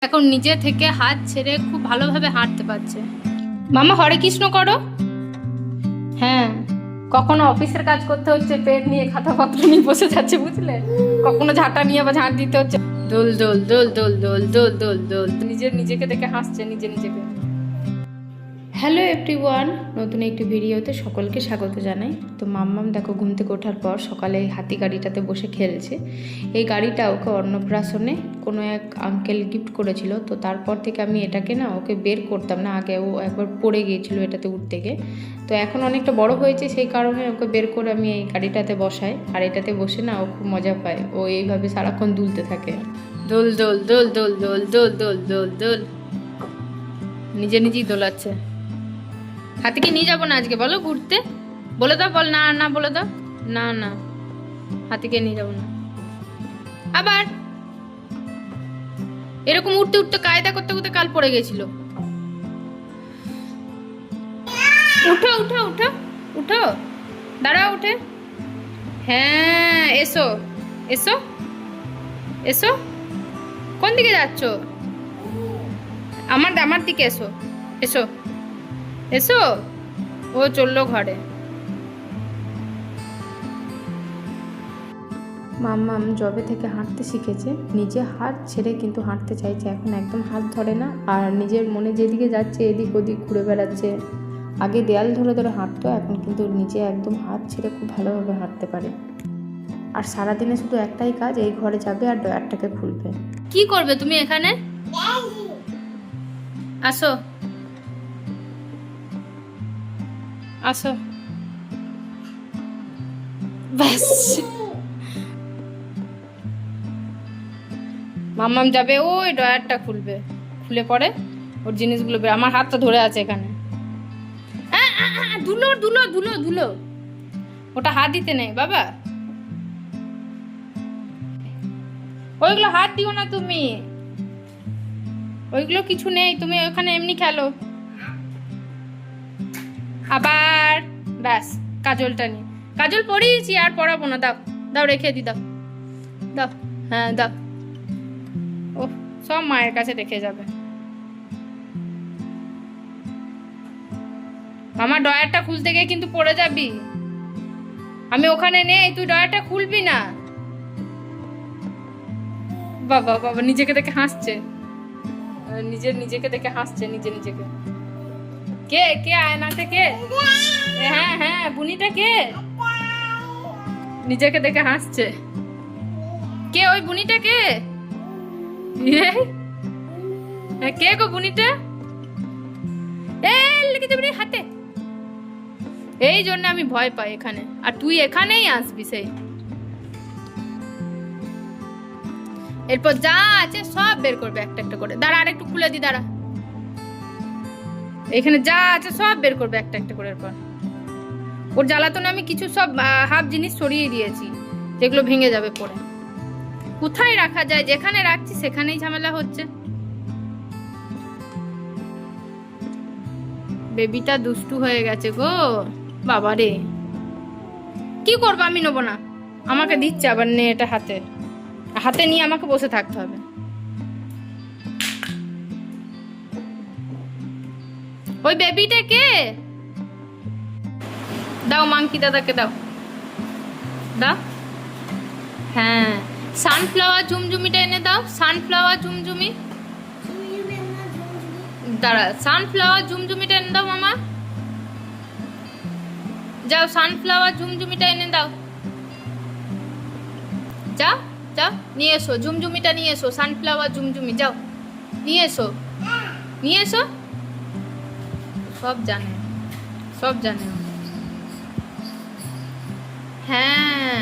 এখন নিজে থেকে হাত ছেড়ে খুব ভালোভাবে হাঁটতে পারছে। মামা হরে কৃষ্ণ করো। হ্যাঁ, কখনো অফিসের কাজ করতে হচ্ছে, পেন নিয়ে খাতাপত্র নিয়ে বসে যাচ্ছে, বুঝলে? কখনো ঝাঁটা নিয়ে আবার ঝাঁট দিতে হচ্ছে। দোল দোল দোল দোল দোল দোল দোল দোল নিজেকে দেখে হাসছে নিজেকে। হ্যালো এভরিওয়ান, নতুন একটি ভিডিওতে সকলকে স্বাগত জানাই। তো মাম্মাম দেখো ঘুম থেকে ওঠার পর সকালে হাতি গাড়িটাতে বসে খেলছে। এই গাড়িটা ওকে অন্নপ্রাশনে কোনো এক আঙ্কেল গিফট করেছিল। তো তারপর থেকে আমি এটাকে না ওকে বের করতাম না, আগে ও একবার পড়ে গিয়েছিল এটাতে উঠতে গিয়ে। তো এখন অনেকটা বড় হয়েছে, সেই কারণে ওকে বের করে আমি এই গাড়িটাতে বসাই, আর এটাতে বসে না ও খুব মজা পায়। ও এইভাবে সারাক্ষণ দুলতে থাকে, দোল দোল দোল দোল দোল দোল দোল দোল দোল, নিজেই দোলাচ্ছে। হাতিকে নিয়ে যাবো না আজকে, বলো ঘুরতে, বলে দাও, বল না না বলে দাও, না না হাতিকে নিয়ে যাবো না। আবার এরকম উঠতে উঠতে কায়দা করতে করতে কাল পড়ে গেছিল। উঠো উঠো উঠো উঠো, দাঁড়াও উঠে। হ্যাঁ এসো এসো এসো, কোন দিকে যাচ্ছ? আমার দিকে এসো এসো এসো। ও চললো ঘরে। মাম্মাম যবে থেকে হাঁটতে শিখেছে, নিজে হাত ছেড়ে কিন্তু হাঁটতে চাইছে। এখন একদম হাত ধরে না, আর নিজের মনে যেদিকে যাচ্ছে এদিক ওদিক ঘুরে বেড়াচ্ছে। আগে দেয়াল ধরে ধরে হাঁটতো, এখন কিন্তু নিজে একদম হাত ছেড়ে খুব ভালোভাবে হাঁটতে পারে। আর সারাদিনে শুধু একটাই কাজ, এই ঘরে যাবে আর ডয়ারটাকে খুলবে। কি করবে তুমি এখানে? আসো আসো, ব্যাস। মাম্মাম যাবে, ওই ড্রয়ারটা খুলবে, খুলে পরে ওর জিনিসগুলো আমার হাতটা ধরে আছে এখানে। ধুলো ধুলো ধুলো ধুলো, ওটা হাত দিতে নেই বাবা, ওইগুলো হাত দিও না তুমি, ওইগুলো কিছু নেই, তুমি ওখানে এমনি খেলো। আবার ব্যাস, কাজলটা নিয়ে, কাজল পরিয়েছি আর পরাবো না, দাও দাও রেখে দি, দাও দাও, হ্যাঁ দাও। ও সব মায়ের কাছে রেখে যাবে। আমার ডয়ারটা খুলতে গিয়ে কিন্তু পড়ে যাবি, আমি ওখানে নেই, তুই ডয়ারটা খুলবি না। বাবা বাবা নিজেকে দেখে হাসছে, নিজেকে দেখে হাসছে নিজেকে। কে কে আয়নাতে কে? হ্যাঁ হ্যাঁ বুনিটা কে? নিজেকে দেখে হাসছে। কে ওই বুনিটা কে? কে গো বুনিটা? হাতে, এই জন্য আমি ভয় পাই এখানে, আর তুই এখানেই আসবি সেই। এরপর যা আছে সব বের করবে একটা একটা করে। দাঁড়া আরেকটু খুলে দি, দাঁড়া। এখানে যা আছে সব বের করবে একটা একটা করে। এরপর ওর জ্বালাতনে আমি কিছু সব হাফ জিনিস সরিয়ে দিয়েছি, যেগুলো ভেঙে যাবে পরে। কোথায় রাখা যায়, যেখানে রাখছি সেখানেই ঝামেলা হচ্ছে। বেবিটা দুষ্টু হয়ে গেছে গো বাবা রে। কি করবো, আমি নেবো না, আমাকে দিচ্ছে আবার, নে এটা হাতে, হাতে নিয়ে আমাকে বসে থাকতে হবে। ওই বেবিটা কে? দাও মাংকি দাদাকে দাও, দাও। হ্যাঁ সানফ্লাওয়ার ঝুমঝুমিটা এনে দাও, সানফ্লাওয়ার ঝুমঝুমি। দাঁড়া, সানফ্লাওয়ার ঝুমঝুমিটা এনে দাও মামা, যাও সানফ্লাওয়ার ঝুমঝুমিটা এনে দাও, যাও যাও নিয়ে এসো, ঝুমঝুমিটা নিয়ে এসো, সানফ্লাওয়ার ঝুমঝুমি যাও নিয়ে এসো, নিয়ে এসো। সব জানে, সব জানে। হ্যাঁ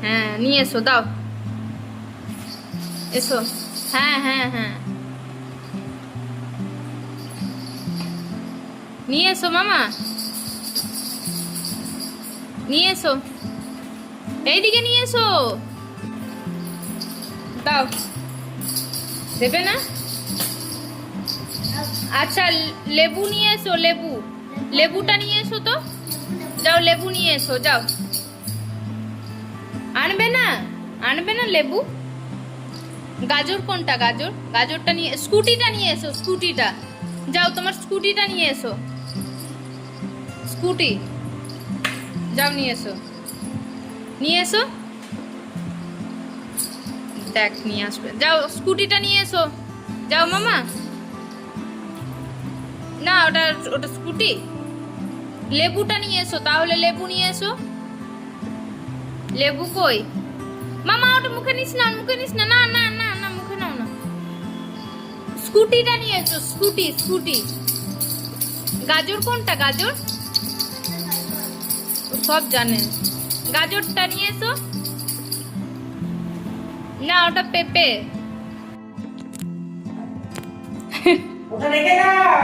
হ্যাঁ নিয়ে এসো, দাও এসো। হ্যাঁ হ্যাঁ হ্যাঁ নিয়ে এসো মামা, নিয়ে এসো, এইদিকে নিয়ে এসো, দাও। দেবে না? আচ্ছা লেবু নিয়ে এসো, লেবু, লেবুটা নিয়ে এসো তো, যাও লেবু নিয়ে এসো যাও। আনবে না, আনবে না লেবু, গাজর কোনটা? গাজর, গাজরটা নিয়ে, স্কুটিটা নিয়ে এসো, স্কুটিটা। যাও তোমার স্কুটিটা নিয়ে এসো, স্কুটি যাও নিয়ে এসো, নিয়ে এসো। দেখ নিয়ে আসবে, যাও স্কুটিটা নিয়ে এসো, যাও মামা। না ওটা ওটা স্কুটি। লেবুটা নিয়ে এসো, তাহলে লেবু নিয়ে এসো। লেবু কই মামা? ওটা মুখে নিস না, মুখে নিস না, না না না না, মুখে নাও না। স্কুটিটা নিয়ে এসো, স্কুটি, স্কুটি। গাজর কোনটা? গাজর ও সব জানে। গাজরটা নিয়ে এসো। না ওটা পেঁপে। ওটা রেখে দাও,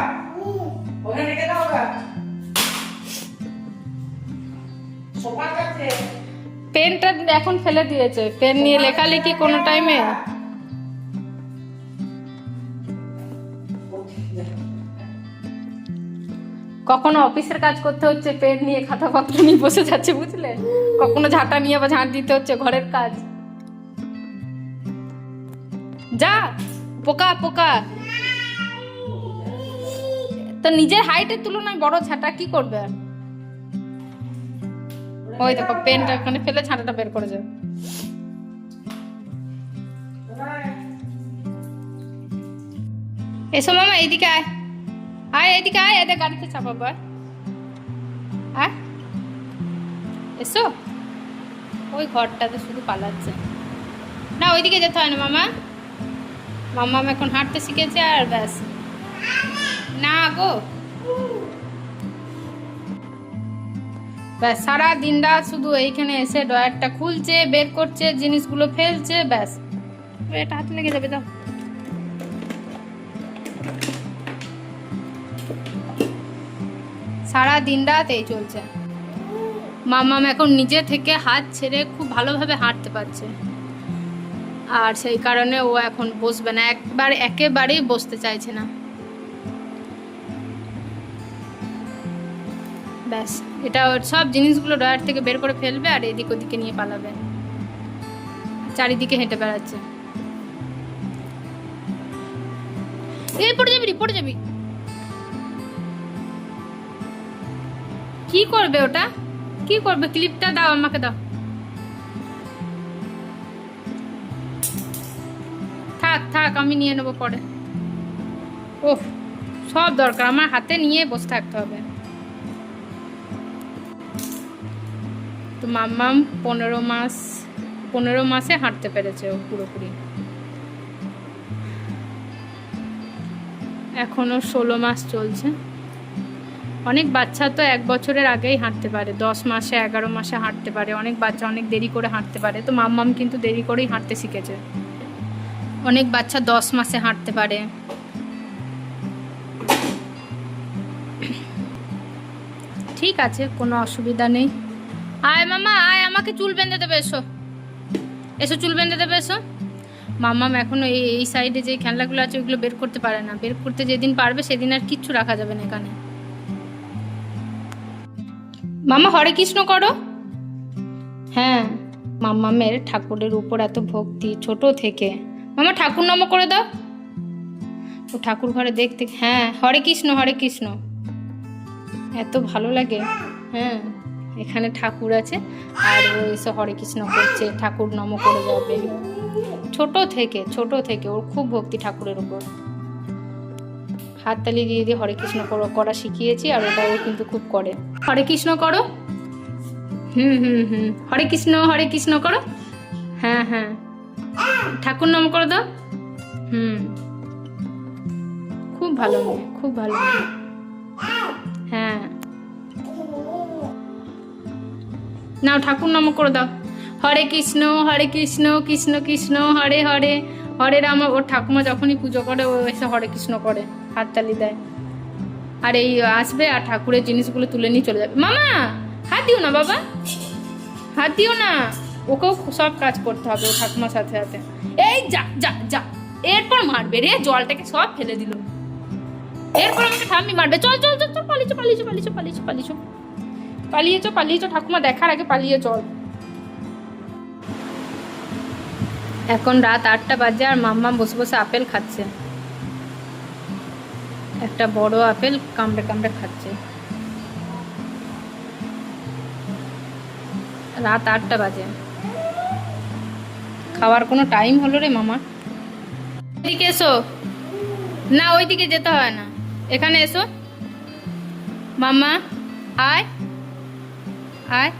ওটা রেখে দাও। সোফার কাছে পেনটা এখন ফেলে দিয়েছে, পেন নিয়ে লেখালেখি কোনো টাইমে। কখনো অফিসের কাজ করতে হচ্ছে, পেন নিয়ে খাতাপত্র নিয়ে বসে যাচ্ছে বুঝলে। কখনো ঝাঁটা নিয়ে আবার ঝাঁট দিতে হচ্ছে ঘরের কাজ। যা পোকা পোকা। তো নিজের হাইটের তুলনায় বড় ঝাঁটা কি করবে আর? ওই দেখো পেনটা ওখানে ফেলে ঝাঁটাটা বের করে যাও। এসো মামা এইদিকে আয়, আয় এইদিকে আয়, এদের গাড়িতে চাপাবো। আয় এসো। ওই ঘরটাতে শুধু পালাচ্ছে না, ওইদিকে যেতে হয় না মামা। মাম্মা এখন হাঁটতে শিখেছে আর ব্যাস। না গো ব্যাস, সারা দিন রাত শুধু এইখানে এসে ড্রয়ারটা খুলছে, বের করছে, জিনিসগুলো ফেলছে, ব্যাস। এটা হাত লেগে যাবে, দাও। সারা দিন রাত এই চলছে। মাম্মাম এখন নিজে থেকে হাত ছেড়ে খুব ভালোভাবে হাঁটতে পারছে, আর সেই কারণে ও এখন বসবে না, একেবারেই বসতে চাইছে না। ব্যাস, এটা ওর সব জিনিসগুলো ড্রয়ার থেকে বের করে ফেলবে আর এদিক ওদিকে নিয়ে পালাবে, চারিদিকে হেঁটে বেড়াচ্ছে। এই পড়ে যাবি, পড়ে যাবি। কি করবে ওটা? কি করবে? ক্লিপটা দাও আমাকে, দাও। থাক থাক, আমি নিয়ে নেবো পরে। ওহ সব দরকার আমার হাতে নিয়ে বসে থাকতে হবে। তো মাম্মাম 15 মাসে হাঁটতে পেরেছে ও পুরোপুরি। এখনো 16 মাস চলছে। অনেক বাচ্চা তো 1 বছরের আগেই হাঁটতে পারে, 10 মাসে 11 মাসে হাঁটতে পারে। অনেক বাচ্চা অনেক দেরি করে হাঁটতে পারে, তো মাম্মাম কিন্তু দেরি করেই হাঁটতে শিখেছে। অনেক বাচ্চা 10 মাসে হাঁটতে পারে। ঠিক আছে, কোনো অসুবিধা নেই। আয় মামা আয়, আমাকে চুল বেঁধে দেবে, এসো এসো, চুল বেঁধে দেবে, এসো। মাম্মাম এখনো এই সাইডে যে খেলনাগুলো আছে ওইগুলো বের করতে পারে না। বের করতে যেদিন পারবে সেদিন আর কিচ্ছু রাখা যাবে না এখানে। মামা হরে কৃষ্ণ করো। হ্যাঁ, মাম্মামের ঠাকুরের উপর এত ভক্তি ছোট থেকে। মামা ঠাকুর নাম করে দাও। ও ঠাকুর ঘরে দেখতে, হ্যাঁ হরে কৃষ্ণ হরে কৃষ্ণ, এত ভালো লাগে। হ্যাঁ এখানে ঠাকুর আছে আর ও এসে হরে কৃষ্ণ করছে, ঠাকুর নম করে যাবে। ছোট থেকে ওর খুব ভক্তি ঠাকুরের উপর। হাততালি দিয়ে দিয়ে হরে কৃষ্ণ করা শিখিয়েছি, আর ওটা ও কিন্তু খুব করে। হরে কৃষ্ণ করো। হরে কৃষ্ণ করো। হ্যাঁ হ্যাঁ, ঠাকুর নাম করে দাও। খুব ভালো মেয়ে, খুব ভালো মেয়ে। হ্যাঁ নাও ঠাকুর নাম করে দাও। হরে কৃষ্ণ কৃষ্ণ কৃষ্ণ হরে হরে, হরে রাম। ওর ঠাকুমা যখনই পুজো করে ও এসে হরে কৃষ্ণ করে, হাততালি দেয়। আর এই আসবে আর ঠাকুরের জিনিসগুলো তুলে নিয়ে চলে যাবে। মামা হাত দিও না বাবা, হাত দিও না, ওকেও সব কাজ করতে হবে ও ঠাকুমার সাথে সাথে। এই যা যা যা, এরপর মারবে রে, জলটাকে সব ফেলে দিল। এরপর আমাকে ঠাম্মি মারবে। চল চল চল চল, পালিয়েছো ঠাকুমা দেখার আগে পালিয়ে চল। এখন রাত 8টা বাজে আর মাম্মা বসে বসে আপেল খাচ্ছে। একটা বড় আপেল কামড়ে কামড়ে খাচ্ছে। রাত 8টা বাজে, খাওয়ার কোনো টাইম হলো রে মামা? এদিকে এসো। না ওইদিকে যেতে হয় না, এখানে এসো। মাম্মা আয় আয়।